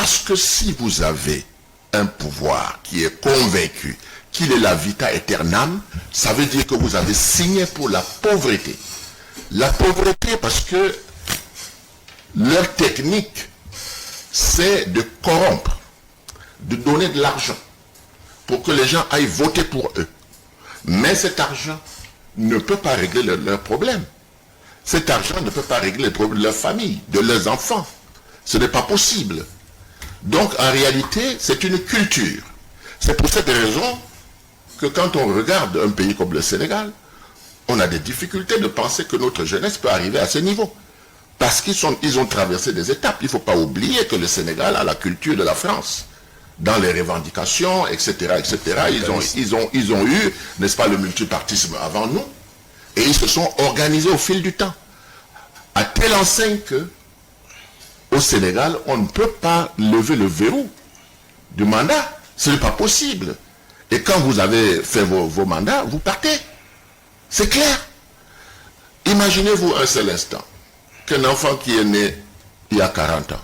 Parce que si vous avez un pouvoir qui est convaincu qu'il est la vita aeternam, ça veut dire que vous avez signé pour la pauvreté. La pauvreté parce que leur technique, c'est de corrompre, de donner de l'argent pour que les gens aillent voter pour eux. Mais cet argent ne peut pas régler leurs problèmes. Cet argent ne peut pas régler les problèmes de leur famille, de leurs enfants. Ce n'est pas possible. Donc, en réalité, c'est une culture. C'est pour cette raison que quand on regarde un pays comme le Sénégal, on a des difficultés de penser que notre jeunesse peut arriver à ce niveau. Parce qu'ils ont traversé des étapes. Il ne faut pas oublier que le Sénégal a la culture de la France. Dans les revendications, etc., etc. Ils ont eu, n'est-ce pas, le multipartisme avant nous. Et ils se sont organisés au fil du temps. À telle enseigne que, au Sénégal, on ne peut pas lever le verrou du mandat. Ce n'est pas possible. Et quand vous avez fait vos mandats, vous partez. C'est clair. Imaginez-vous un seul instant qu'un enfant qui est né il y a 40 ans,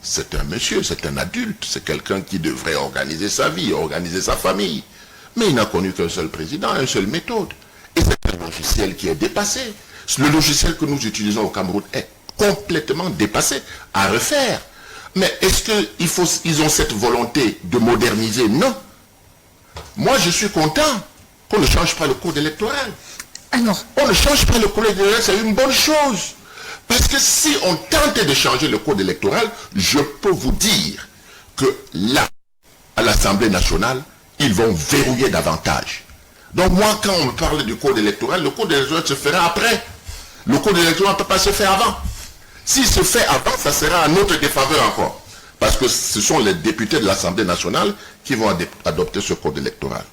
c'est un monsieur, c'est un adulte, c'est quelqu'un qui devrait organiser sa vie, organiser sa famille. Mais il n'a connu qu'un seul président, une seule méthode. Et c'est un logiciel qui est dépassé. Le logiciel que nous utilisons au Cameroun est complètement dépassé, à refaire. Mais est-ce qu'ils ont cette volonté de moderniser? Non. Moi, je suis content qu'on ne change pas le code électoral. Alors, on ne change pas le code électoral, c'est une bonne chose. Parce que si on tentait de changer le code électoral, je peux vous dire que là, à l'Assemblée nationale, ils vont verrouiller davantage. Donc moi, quand on me parle du code électoral, le code électoral se fera après. Le code électoral ne peut pas se faire avant. S'il se fait avant, ça sera à notre défaveur encore. Parce que ce sont les députés de l'Assemblée nationale qui vont adopter ce code électoral.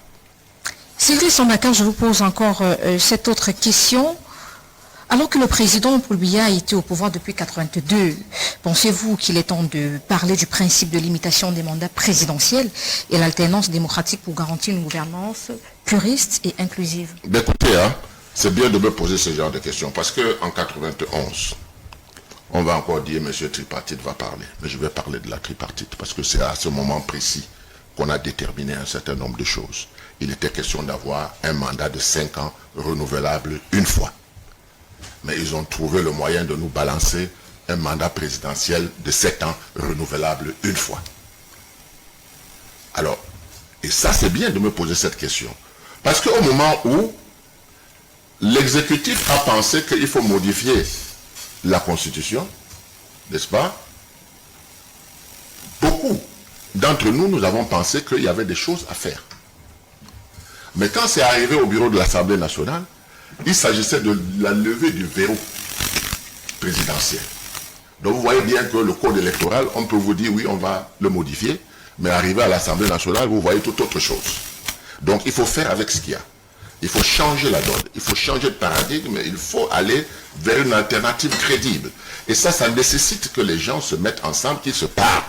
Sylvie Sambakar, je vous pose encore cette autre question. Alors que le président Paul Biya a été au pouvoir depuis 1982, pensez-vous qu'il est temps de parler du principe de limitation des mandats présidentiels et l'alternance démocratique pour garantir une gouvernance pluriste et inclusive? Écoutez, c'est bien de me poser ce genre de questions parce qu'en 1991, on va encore dire M. Tripartite va parler, mais je vais parler de la tripartite parce que c'est à ce moment précis qu'on a déterminé un certain nombre de choses. Il était question d'avoir un mandat de 5 ans renouvelable une fois. Mais ils ont trouvé le moyen de nous balancer un mandat présidentiel de 7 ans renouvelable une fois. Alors, et ça c'est bien de me poser cette question. Parce qu'au moment où l'exécutif a pensé qu'il faut modifier la Constitution, n'est-ce pas? Beaucoup d'entre nous, nous avons pensé qu'il y avait des choses à faire. Mais quand c'est arrivé au bureau de l'Assemblée nationale, il s'agissait de la levée du verrou présidentiel. Donc vous voyez bien que le code électoral, on peut vous dire oui, on va le modifier, mais arrivé à l'Assemblée nationale, vous voyez toute autre chose. Donc il faut faire avec ce qu'il y a. Il faut changer la donne, il faut changer de paradigme, il faut aller vers une alternative crédible. Et ça nécessite que les gens se mettent ensemble, qu'ils se parlent.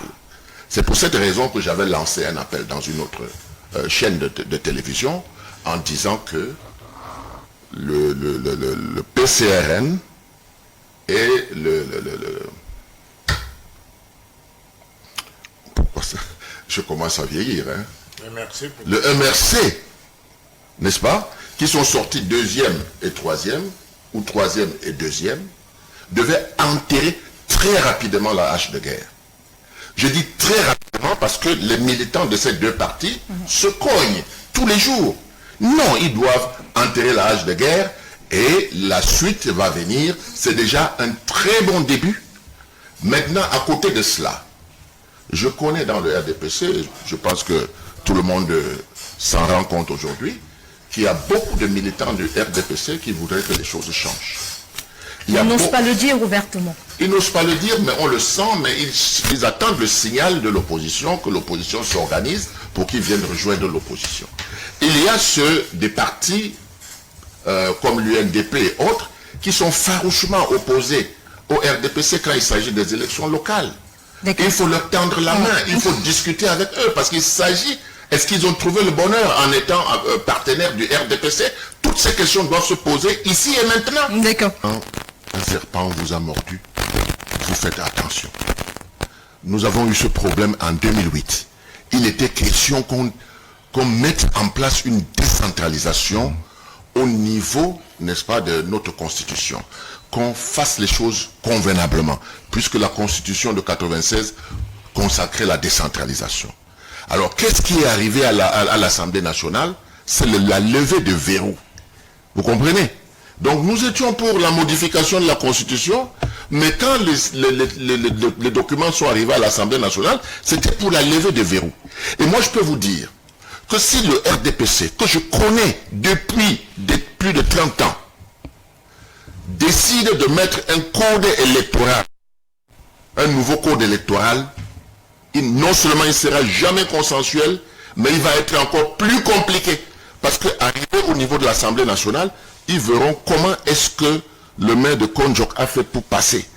C'est pour cette raison que j'avais lancé un appel dans une autre chaîne de télévision en disant que le PCRN et pourquoi ça? Je commence à vieillir, hein? Le MRC, n'est-ce pas, qui sont sortis 2e et 3e, ou 3e et 2e, devaient enterrer très rapidement la hache de guerre. Je dis très rapidement parce que les militants de ces deux partis se cognent tous les jours. Non, ils doivent enterrer la hache de guerre et la suite va venir. C'est déjà un très bon début. Maintenant, à côté de cela, je connais dans le RDPC, je pense que tout le monde s'en rend compte aujourd'hui, qu'il y a beaucoup de militants du RDPC qui voudraient que les choses changent. Ils n'osent pas le dire ouvertement. Ils n'osent pas le dire, mais on le sent, mais ils attendent le signal de l'opposition, que l'opposition s'organise pour qu'ils viennent rejoindre l'opposition. Il y a ceux des partis comme l'UNDP et autres qui sont farouchement opposés au RDPC quand il s'agit des élections locales. Il faut leur tendre la main, il faut discuter avec eux parce qu'il s'agit, est-ce qu'ils ont trouvé le bonheur en étant partenaires du RDPC? Toutes ces questions doivent se poser ici et maintenant. D'accord. Un serpent vous a mordu, vous faites attention. nous avons eu ce problème en 2008. Il était question qu'on mette en place une décentralisation au niveau, n'est-ce pas, de notre constitution. Qu'on fasse les choses convenablement, puisque la constitution de 96 consacrait la décentralisation. Alors, qu'est-ce qui est arrivé à l'Assemblée nationale? C'est la levée de verrou. Vous comprenez? Donc, nous étions pour la modification de la constitution, mais quand les documents sont arrivés à l'Assemblée nationale, c'était pour la levée de verrou. Et moi, je peux vous dire que si le RDPC, que je connais depuis plus de 30 ans, décide de mettre un code électoral, un nouveau code électoral, non seulement il ne sera jamais consensuel, mais il va être encore plus compliqué. Parce qu'arrivé au niveau de l'Assemblée nationale, ils verront comment est-ce que le maire de Konjok a fait pour passer.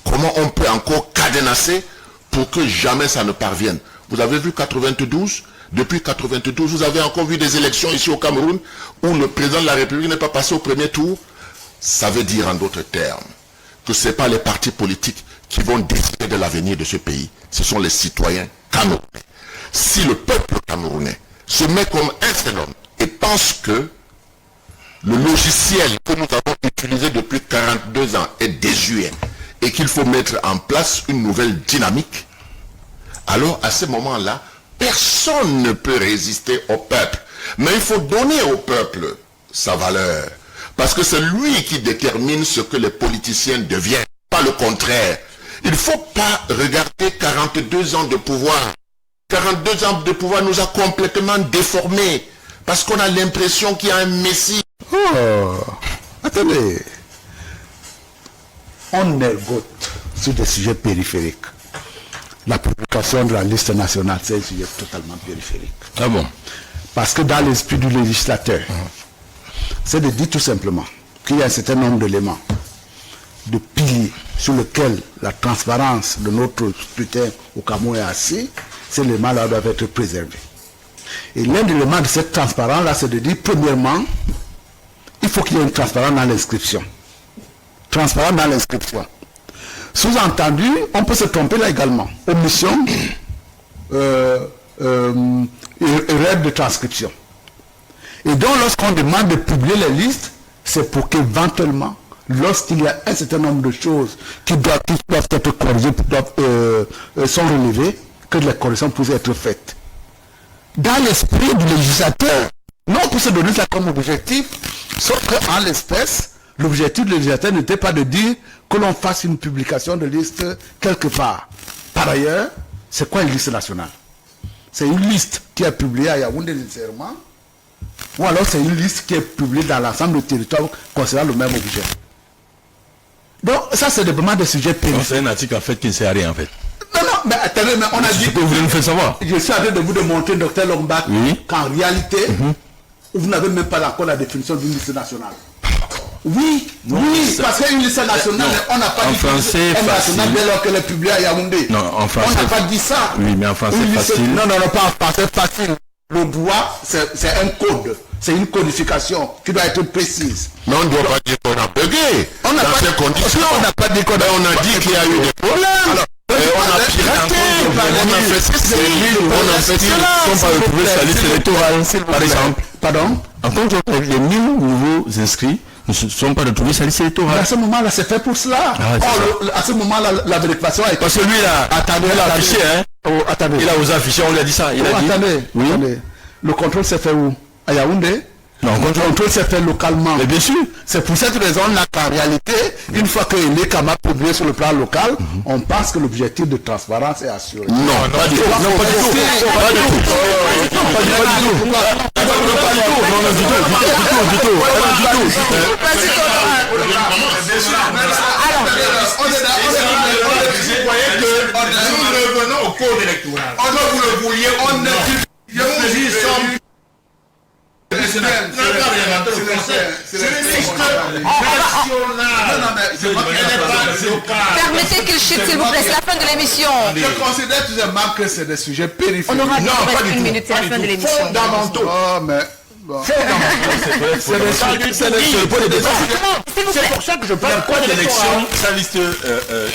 Comment on peut encore cadenasser pour que jamais ça ne parvienne. Vous avez vu 92, depuis 92, vous avez encore vu des élections ici au Cameroun où le président de la République n'est pas passé au premier tour. Ça veut dire en d'autres termes que ce n'est pas les partis politiques qui vont décider de l'avenir de ce pays. Ce sont les citoyens camerounais. Si le peuple camerounais se met comme un seul homme et pense que le logiciel que nous avons utilisé depuis 42 ans est désuet et qu'il faut mettre en place une nouvelle dynamique, alors à ce moment-là, personne ne peut résister au peuple. Mais il faut donner au peuple sa valeur. Parce que c'est lui qui détermine ce que les politiciens deviennent, pas le contraire. Il ne faut pas regarder 42 ans de pouvoir. 42 ans de pouvoir nous a complètement déformés. Parce qu'on a l'impression qu'il y a un messie. Oh, attendez. On ergote sur des sujets périphériques. La publication de la liste nationale, c'est un sujet totalement périphérique. Ah bon? Parce que dans l'esprit du législateur, c'est de dire tout simplement qu'il y a un certain nombre d'éléments, de piliers sur lesquels la transparence de notre scrutin au Cameroun est assis. Ces éléments-là doivent être préservés. Et l'un des éléments de cette transparence-là, c'est de dire, premièrement, il faut qu'il y ait une transparence dans l'inscription. Transparence dans l'inscription. Sous-entendu, on peut se tromper là également. Omission, erreur de transcription. Et donc, lorsqu'on demande de publier les listes, c'est pour qu'éventuellement, lorsqu'il y a un certain nombre de choses qui doivent être corrigées, sont relevées, que les corrections puissent être faites. Dans l'esprit du législateur, non pour se donner ça comme objectif, sauf qu'en l'espèce, l'objectif du législateur n'était pas de dire que l'on fasse une publication de liste quelque part. Par ailleurs, c'est quoi une liste nationale? C'est une liste qui est publiée à Yaoundé nécessairement, ou alors c'est une liste qui est publiée dans l'ensemble du territoire concernant le même objet. Donc ça c'est vraiment des sujets périphériques. C'est un article en fait qui ne sert à rien en fait. Non, mais attendez, mais on a dit... Ce que vous voulez nous faire savoir. Je suis en train de vous démontrer, docteur Lombard, qu'en réalité, vous n'avez même pas encore la définition d'une liste nationale. Oui, parce qu'une liste nationale, on n'a pas dit français nationale dès lors qu'elle est publiée à Yaoundé. Non, en français. On n'a pas dit ça. Oui, mais en français facile. Non, pas en français facile. Le droit, c'est un code. C'est une codification qui doit être précise. Mais on ne doit pas dire qu'on a bugué. On n'a pas, on n'a pas dit qu'on a, on a dit qu'il y a eu des problèmes. Alors, on a piraté, on a fait ceci, on va retrouver sa liste électorale, par exemple. Pardon? En tant que les 1000 nouveaux inscrits ne sont pas retrouvés sa liste électorale. À ce moment-là, c'est fait pour cela. À ce moment-là, la vérification a été... Parce que lui, là, il a affiché, hein. Attendez. Il a osé afficher, on lui a dit ça. Il a dit. Attendez. Le contrôle s'est fait où? À Yaoundé? Non, le contrôle s'est fait localement. Mais bien sûr. C'est pour cette raison-là qu'en réalité, une fois que les CAMA publié sur le plan local, on pense que l'objectif de transparence est assuré. Non, pas du tout. Non, pas du tout. Pas du tout. Nous revenons au code électoral. Vous le vouliez, on ne Permettez qu'il chute, s'il vous plaît, c'est la fin de l'émission. Je considère tout simplement que c'est des sujets périphériques. On aura une minute, c'est la fin de l'émission. Fondamentaux. Oh, mais... Bon. C'est pour ça que je parle de l'élection, sa liste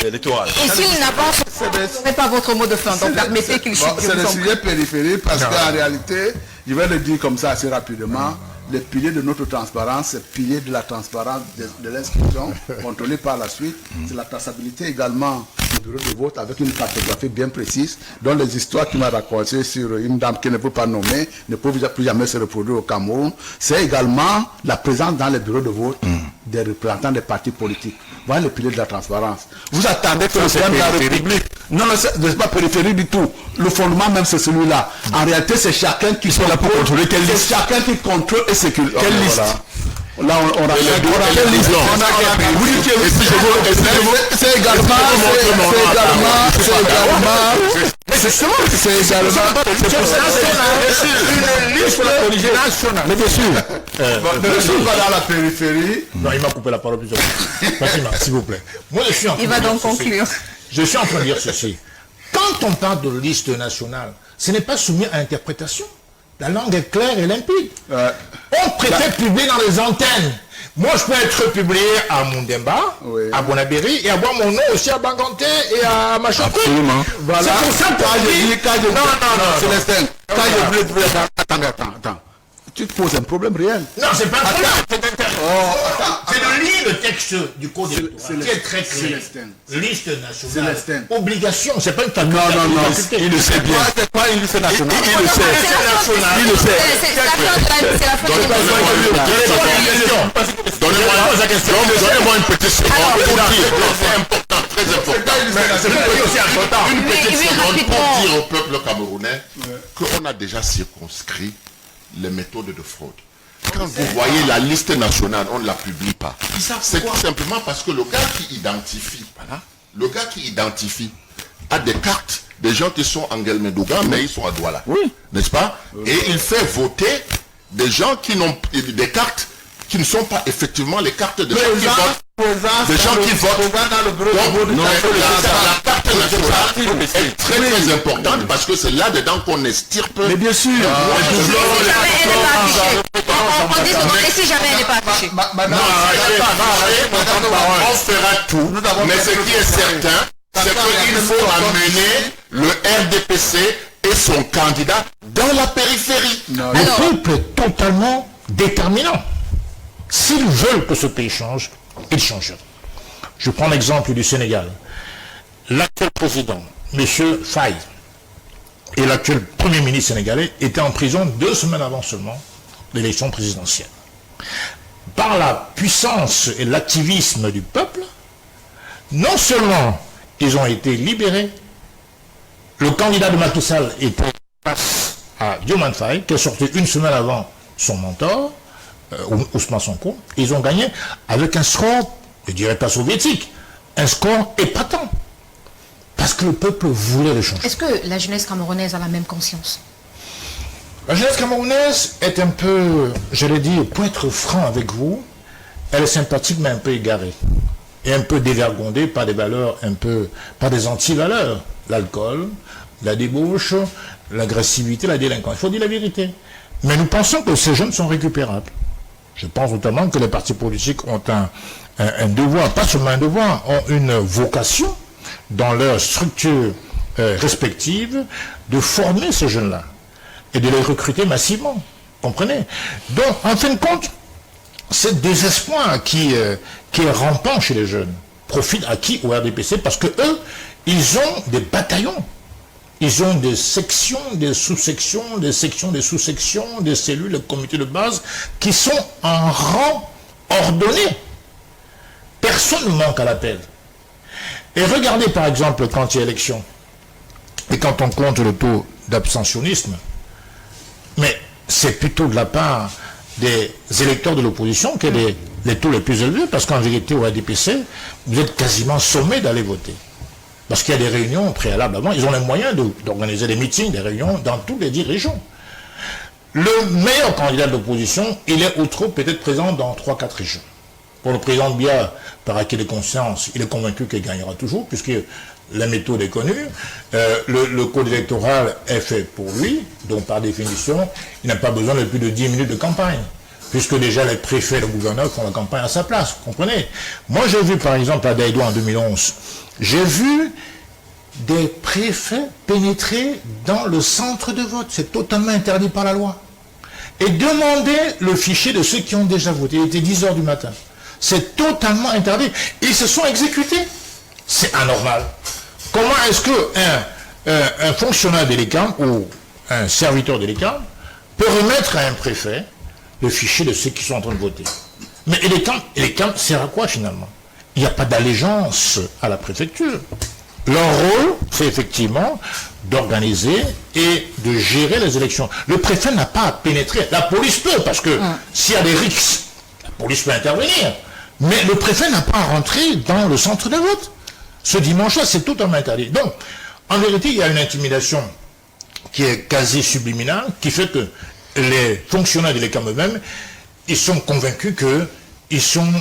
électorale. Et s'il n'avance Ce n'est pas votre mot de fin, donc permettez qu'il chute. C'est le sujet périphérique parce qu'en réalité, je vais le dire comme ça assez rapidement, les piliers de notre transparence, c'est pilier de la transparence de l'inscription, contrôlée par la suite. C'est la traçabilité également du bureau de vote avec une cartographie bien précise, dont les histoires qu'il m'a racontées sur une dame qui ne peut pas nommer, ne peut plus jamais se reproduire au Cameroun. C'est également la présence dans les bureaux de vote des représentants des partis politiques. Voilà le pilier de la transparence. Vous attendez que le président de la République... Non, ce n'est pas périphérique du tout. Le fondement même, c'est celui-là. En réalité, c'est chacun qui sont là pour contrôler quelle liste. C'est chacun qui contrôle et sécurise. Quelle liste? Là, on a quelle liste? Vous dites que c'est également... une liste pour la politique nationale. Mais bien sûr. Ne sommes pas dans la périphérie. Non, il m'a coupé la parole plusieurs fois. Fatima, s'il vous plaît. Moi, je suis en train Il va donc conclure. Je suis en train de dire ceci. Quand on parle de liste nationale, ce n'est pas soumis à interprétation. La langue est claire et limpide. On préfère publier dans les antennes. Moi, je peux être publié à Mundemba, à Bonabéry, et avoir mon nom aussi à Banganté et à Machakou. Absolument. Voilà. C'est pour ça que Célestin, attends. Tu te poses un problème réel. Non, c'est pas un problème. C'est de lire le texte du code électoral qui est très clair. Liste nationale. Obligation, c'est pas une faculté. Non, il le sait bien. C'est pas une liste nationale. Il le sait. C'est la fin de Donnez-moi une petite seconde pour dire, c'est important, très important. Une petite seconde pour dire au peuple camerounais qu'on a déjà circonscrit les méthodes de fraude. Quand vous voyez la liste nationale, on ne la publie pas. C'est tout simplement parce que le gars qui identifie, a des cartes des gens qui sont en Guelmedouga, mais ils sont à Douala. Oui. N'est-ce pas? Et il fait voter des gens qui n'ont des cartes qui ne sont pas effectivement les cartes de gens qui votent. Des gens qui votent dans le bureau de vote. La carte nationale est très importante parce que c'est là-dedans qu'on estirpe. Mais bien sûr. On dit souvent, et si jamais elle n'est pas affichée? On fera tout. Mais ce qui est certain, c'est qu'il faut amener le RDPC et son candidat dans la périphérie. Le peuple est totalement déterminant. S'ils veulent que ce pays change, ils changeront. Je prends l'exemple du Sénégal. L'actuel président, M. Faye, et l'actuel premier ministre sénégalais étaient en prison 2 semaines avant seulement l'élection présidentielle. Par la puissance et l'activisme du peuple, non seulement ils ont été libérés, le candidat de Macky Sall était face à Diomaye Faye, qui est sorti 1 semaine avant son mentor, Ousmane Sonko, ils ont gagné avec un score, je dirais pas soviétique, un score épatant. Parce que le peuple voulait le changer. Est-ce que la jeunesse camerounaise a la même conscience? La jeunesse camerounaise est un peu, j'allais dire, pour être franc avec vous, elle est sympathique mais un peu égarée. Et un peu dévergondée par des valeurs un peu, par des anti-valeurs. L'alcool, la débauche, l'agressivité, la délinquance. Il faut dire la vérité. Mais nous pensons que ces jeunes sont récupérables. Je pense notamment que les partis politiques ont un devoir, pas seulement un devoir, ont une vocation dans leur structure respective de former ces jeunes-là et de les recruter massivement. Comprenez? Donc, en fin de compte, ce désespoir qui est rampant chez les jeunes profite à qui? Au RDPC, parce que eux, ils ont des bataillons. Ils ont des sections, des sous-sections, des sections, des sous-sections, des cellules, des comités de base qui sont en rang ordonné. Personne ne manque à l'appel. Et regardez par exemple quand il y a élection et quand on compte le taux d'abstentionnisme, mais c'est plutôt de la part des électeurs de l'opposition qui est les taux les plus élevés, parce qu'en vérité au RDPC, vous êtes quasiment sommé d'aller voter. Parce qu'il y a des réunions préalables avant, ils ont les moyens d'organiser des meetings, des réunions dans toutes les 10 régions. Le meilleur candidat de l'opposition, il est au trop peut-être présent dans 3-4 régions. Pour le président Biya, par acquis de conscience, il est convaincu qu'il gagnera toujours, puisque la méthode est connue. Le code électoral est fait pour lui, donc par définition, il n'a pas besoin de plus de 10 minutes de campagne, puisque déjà les préfets et les gouverneurs font la campagne à sa place, vous comprenez? Moi j'ai vu par exemple à Daïdo en 2011, j'ai vu des préfets pénétrer dans le centre de vote. C'est totalement interdit par la loi. Et demander le fichier de ceux qui ont déjà voté. Il était 10 heures du matin. C'est totalement interdit. Ils se sont exécutés. C'est anormal. Comment est-ce qu'un fonctionnaire de l'ECAM ou un serviteur de l'ECAM peut remettre à un préfet le fichier de ceux qui sont en train de voter? Mais l'ECAM sert à quoi finalement? Il n'y a pas d'allégeance à la préfecture. Leur rôle, c'est effectivement d'organiser et de gérer les élections. Le préfet n'a pas à pénétrer. La police peut, parce que s'il y a des risques, la police peut intervenir. Mais le préfet n'a pas à rentrer dans le centre de vote. Ce dimanche-là, c'est totalement interdit. Donc, en vérité, il y a une intimidation qui est quasi subliminale, qui fait que les fonctionnaires de l'ECAM eux-mêmes, ils sont convaincus qu'ils sont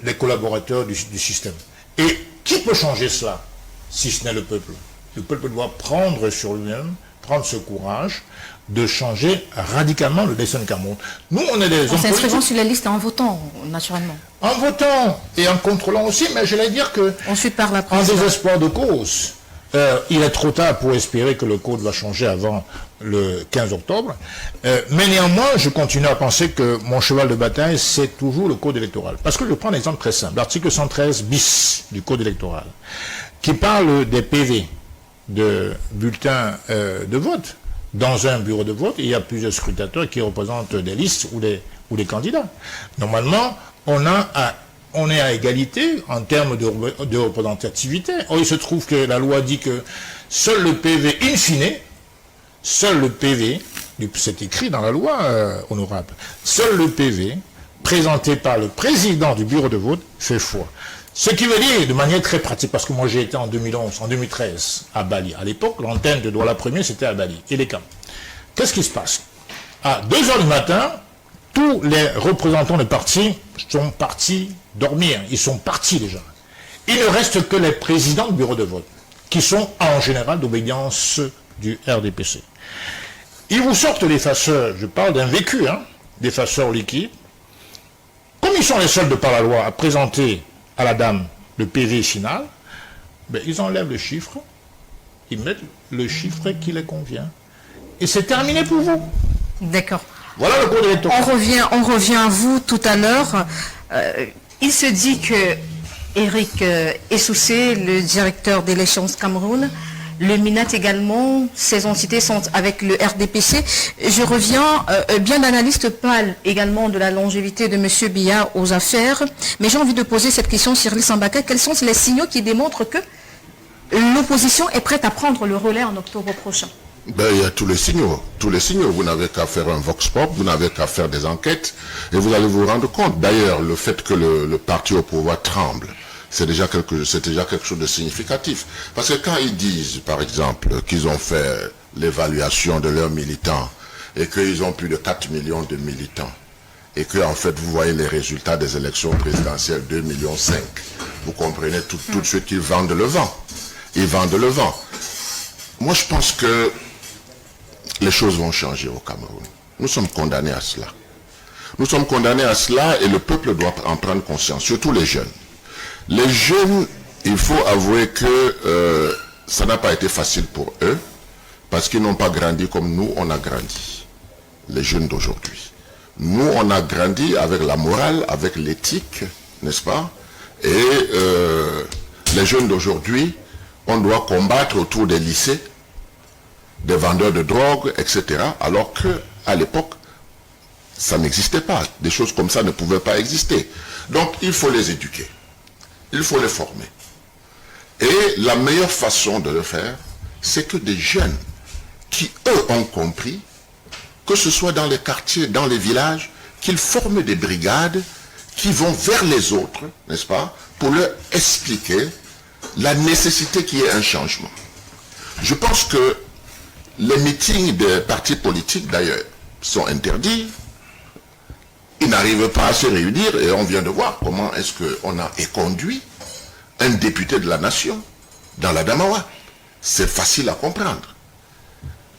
les collaborateurs du système. Et qui peut changer cela, si ce n'est le peuple? Le peuple doit prendre sur lui-même, prendre ce courage de changer radicalement le destin du Cameroun. Nous, on est des hommes politiques. En s'inscrivant sur la liste et en votant, naturellement. En votant et en contrôlant aussi, mais je vais dire que, ensuite, par la en désespoir de cause, il est trop tard pour espérer que le code va changer avant le 15 octobre. Mais néanmoins, je continue à penser que mon cheval de bataille, c'est toujours le code électoral. Parce que je prends un exemple très simple. L'article 113 bis du code électoral, qui parle des PV, de bulletins de vote. Dans un bureau de vote, il y a plusieurs scrutateurs qui représentent des listes ou des candidats. Normalement, on est à égalité en termes de représentativité. Or, il se trouve que la loi dit que seul le PV, in fine, seul le PV, c'est écrit dans la loi, honorable, seul le PV présenté par le président du bureau de vote fait foi. Ce qui veut dire, de manière très pratique, parce que moi j'ai été en 2011, en 2013 à Bali. À l'époque, l'antenne de Douala 1er, c'était à Bali, et les camps. Qu'est-ce qui se passe? À 2 heures du matin, tous les représentants de partis sont partis dormir. Ils sont partis déjà. Il ne reste que les présidents du bureau de vote, qui sont en général d'obédience du RDPC. Ils vous sortent des faceurs, je parle d'un vécu, des faceurs liquides. Comme ils sont les seuls de par la loi à présenter à la dame le PV final, ils enlèvent le chiffre, ils mettent le chiffre qui les convient. Et c'est terminé pour vous. D'accord. Voilà le code électoral. On revient à vous tout à l'heure. Il se dit que Eric Essoussé, le directeur d'élections Cameroun, le MINAT également, ces entités sont avec le RDPC. Je reviens, bien d'analystes parlent également de la longévité de M. Biya aux affaires, mais j'ai envie de poser cette question, Cyril Sambaka, quels sont les signaux qui démontrent que l'opposition est prête à prendre le relais en octobre prochain? Il y a tous les signaux. Vous n'avez qu'à faire un vox pop, vous n'avez qu'à faire des enquêtes, et vous allez vous rendre compte. D'ailleurs, le fait que le parti au pouvoir tremble, c'est déjà quelque chose de significatif. Parce que quand ils disent, par exemple, qu'ils ont fait l'évaluation de leurs militants et qu'ils ont plus de 4 millions de militants, et que, en fait, vous voyez les résultats des élections présidentielles, 2,5 millions, vous comprenez tout de suite qu'ils vendent le vent. Ils vendent le vent. Moi, je pense que les choses vont changer au Cameroun. Nous sommes condamnés à cela. Nous sommes condamnés à cela et le peuple doit en prendre conscience, surtout les jeunes. Les jeunes, il faut avouer que ça n'a pas été facile pour eux, parce qu'ils n'ont pas grandi comme nous, on a grandi. Les jeunes d'aujourd'hui. Nous, on a grandi avec la morale, avec l'éthique, n'est-ce pas? Et les jeunes d'aujourd'hui, on doit combattre autour des lycées, des vendeurs de drogue, etc. Alors qu'à l'époque, ça n'existait pas. Des choses comme ça ne pouvaient pas exister. Donc, il faut les éduquer. Il faut les former. Et la meilleure façon de le faire, c'est que des jeunes qui, eux, ont compris, que ce soit dans les quartiers, dans les villages, qu'ils forment des brigades qui vont vers les autres, n'est-ce pas, pour leur expliquer la nécessité qu'il y ait un changement. Je pense que les meetings des partis politiques, d'ailleurs, sont interdits. Ils n'arrivent pas à se réunir et on vient de voir comment est-ce qu'on a éconduit un député de la nation dans la Damawa. C'est facile à comprendre.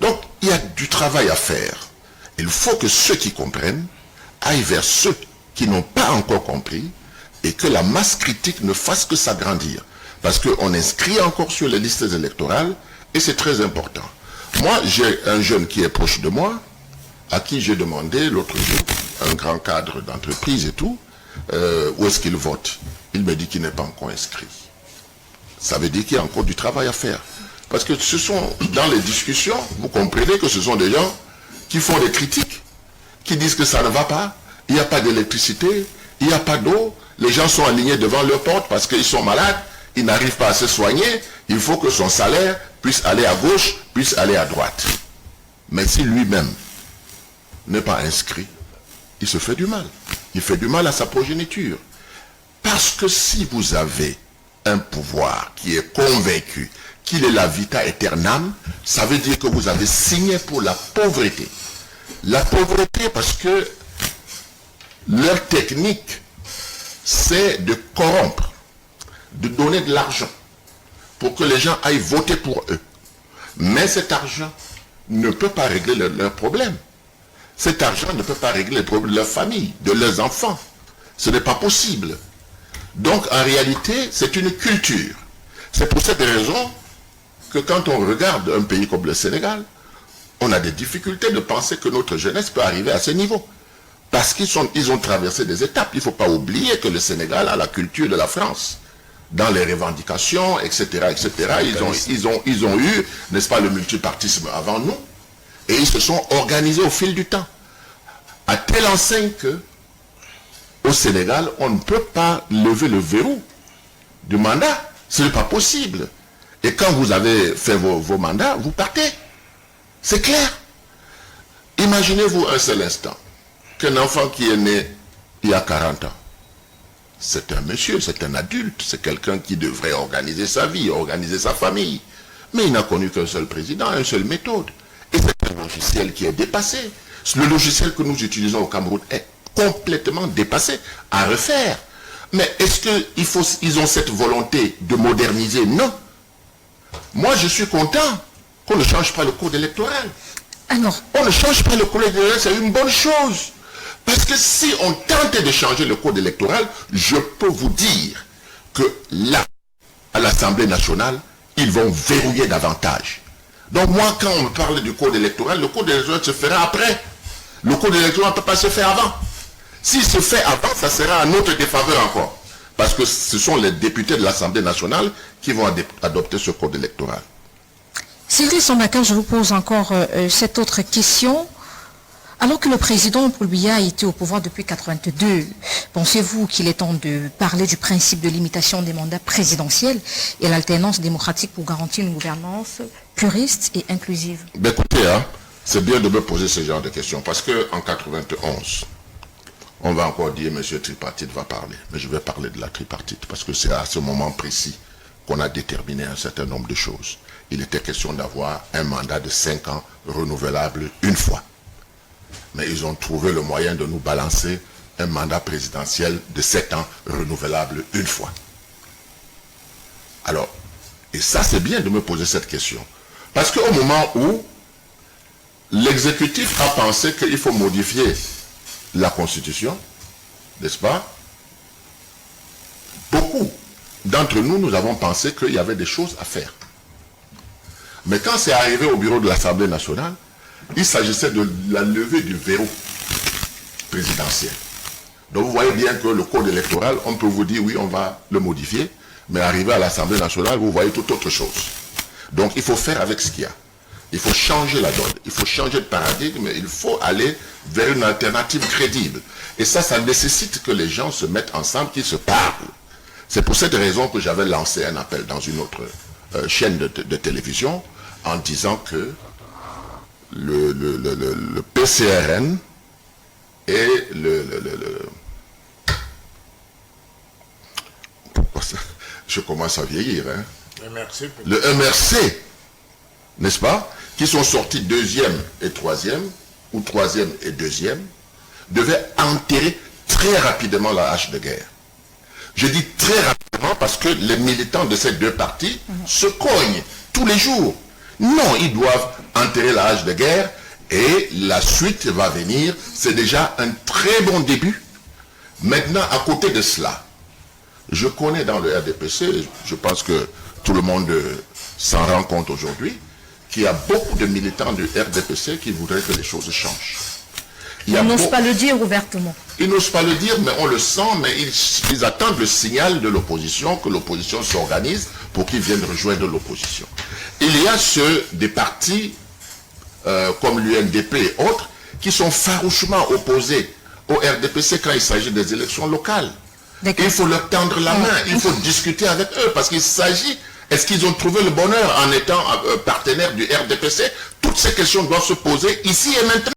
Donc, il y a du travail à faire. Il faut que ceux qui comprennent aillent vers ceux qui n'ont pas encore compris et que la masse critique ne fasse que s'agrandir. Parce qu'on inscrit encore sur les listes électorales et c'est très important. Moi, j'ai un jeune qui est proche de moi, à qui j'ai demandé l'autre jour, un grand cadre d'entreprise et tout, où est-ce qu'il vote. Il me dit qu'il n'est pas encore inscrit. Ça veut dire qu'il y a encore du travail à faire. Parce que ce sont, dans les discussions, vous comprenez que ce sont des gens qui font des critiques, qui disent que ça ne va pas, il n'y a pas d'électricité, il n'y a pas d'eau, les gens sont alignés devant leur porte parce qu'ils sont malades, ils n'arrivent pas à se soigner, il faut que son salaire puisse aller à gauche, puisse aller à droite. Mais si lui-même n'est pas inscrit, il se fait du mal. Il fait du mal à sa progéniture. Parce que si vous avez un pouvoir qui est convaincu qu'il est la vita aeternam, ça veut dire que vous avez signé pour la pauvreté. La pauvreté parce que leur technique, c'est de corrompre, de donner de l'argent pour que les gens aillent voter pour eux. Mais cet argent ne peut pas régler leurs problèmes. Cet argent ne peut pas régler les problèmes de leur famille, de leurs enfants. Ce n'est pas possible. Donc, en réalité, c'est une culture. C'est pour cette raison que quand on regarde un pays comme le Sénégal, on a des difficultés de penser que notre jeunesse peut arriver à ce niveau. Parce qu'ils ont traversé des étapes. Il ne faut pas oublier que le Sénégal a la culture de la France. Dans les revendications, etc., etc. Ils ont eu, n'est-ce pas, le multipartisme avant nous. Et ils se sont organisés au fil du temps. À telle enseigne que, au Sénégal, on ne peut pas lever le verrou du mandat. Ce n'est pas possible. Et quand vous avez fait vos mandats, vous partez. C'est clair. Imaginez-vous un seul instant qu'un enfant qui est né il y a 40 ans, c'est un monsieur, c'est un adulte, c'est quelqu'un qui devrait organiser sa vie, organiser sa famille. Mais il n'a connu qu'un seul président, une seule méthode. Et c'est un logiciel qui est dépassé. Le logiciel que nous utilisons au Cameroun est complètement dépassé, à refaire. Mais est-ce qu'ils ont cette volonté de moderniser? Non. Moi, je suis content qu'on ne change pas le code électoral. Alors, on ne change pas le code électoral, c'est une bonne chose. Parce que si on tentait de changer le code électoral, je peux vous dire que là, à l'Assemblée nationale, ils vont verrouiller davantage. Donc moi, quand on me parle du code électoral, le code électoral se fera après. Le code électoral ne peut pas se faire avant. S'il se fait avant, ça sera à notre défaveur encore. Parce que ce sont les députés de l'Assemblée nationale qui vont adopter ce code électoral. Sylvie Sambaka, je vous pose encore cette autre question. Alors que le président Paul Biya a été au pouvoir depuis 1982, pensez-vous qu'il est temps de parler du principe de limitation des mandats présidentiels et l'alternance démocratique pour garantir une gouvernance pluriste et inclusive? Ben écoutez, hein, c'est bien de me poser ce genre de questions parce qu'en 1991, on va encore dire M. Tripartite va parler, mais je vais parler de la tripartite parce que c'est à ce moment précis qu'on a déterminé un certain nombre de choses. Il était question d'avoir un mandat de 5 ans renouvelable une fois. Mais ils ont trouvé le moyen de nous balancer un mandat présidentiel de 7 ans renouvelable une fois. Alors, et ça c'est bien de me poser cette question. Parce qu'au moment où l'exécutif a pensé qu'il faut modifier la Constitution, n'est-ce pas? Beaucoup d'entre nous, nous avons pensé qu'il y avait des choses à faire. Mais quand c'est arrivé au bureau de l'Assemblée nationale, il s'agissait de la levée du verrou présidentiel. Donc vous voyez bien que le code électoral, on peut vous dire oui, on va le modifier, mais arrivé à l'Assemblée nationale, vous voyez toute autre chose. Donc il faut faire avec ce qu'il y a. Il faut changer la donne, il faut changer de paradigme, il faut aller vers une alternative crédible. Et ça nécessite que les gens se mettent ensemble, qu'ils se parlent. C'est pour cette raison que j'avais lancé un appel dans une autre chaîne de télévision en disant que le PCRN et pourquoi ça? Je commence à vieillir, hein? Le MRC, n'est-ce pas, qui sont sortis 2e et 3e, ou 3e et 2e, devaient enterrer très rapidement la hache de guerre. Je dis très rapidement parce que les militants de ces deux partis se cognent tous les jours. Non, ils doivent enterrer la hache de guerre et la suite va venir. C'est déjà un très bon début. Maintenant, à côté de cela, Je connais dans le RDPC, je pense que tout le monde s'en rend compte aujourd'hui, qu'il y a beaucoup de militants du RDPC qui voudraient que les choses changent. Ils n'osent pas le dire ouvertement. Ils n'osent pas le dire, mais on le sent, mais ils attendent le signal de l'opposition, que l'opposition s'organise pour qu'ils viennent rejoindre l'opposition. Il y a ceux des partis comme l'UNDP et autres qui sont farouchement opposés au RDPC quand il s'agit des élections locales. Il faut leur tendre la main, il faut discuter avec eux, parce qu'il s'agit, est-ce qu'ils ont trouvé le bonheur en étant partenaires du RDPC? Toutes ces questions doivent se poser ici et maintenant.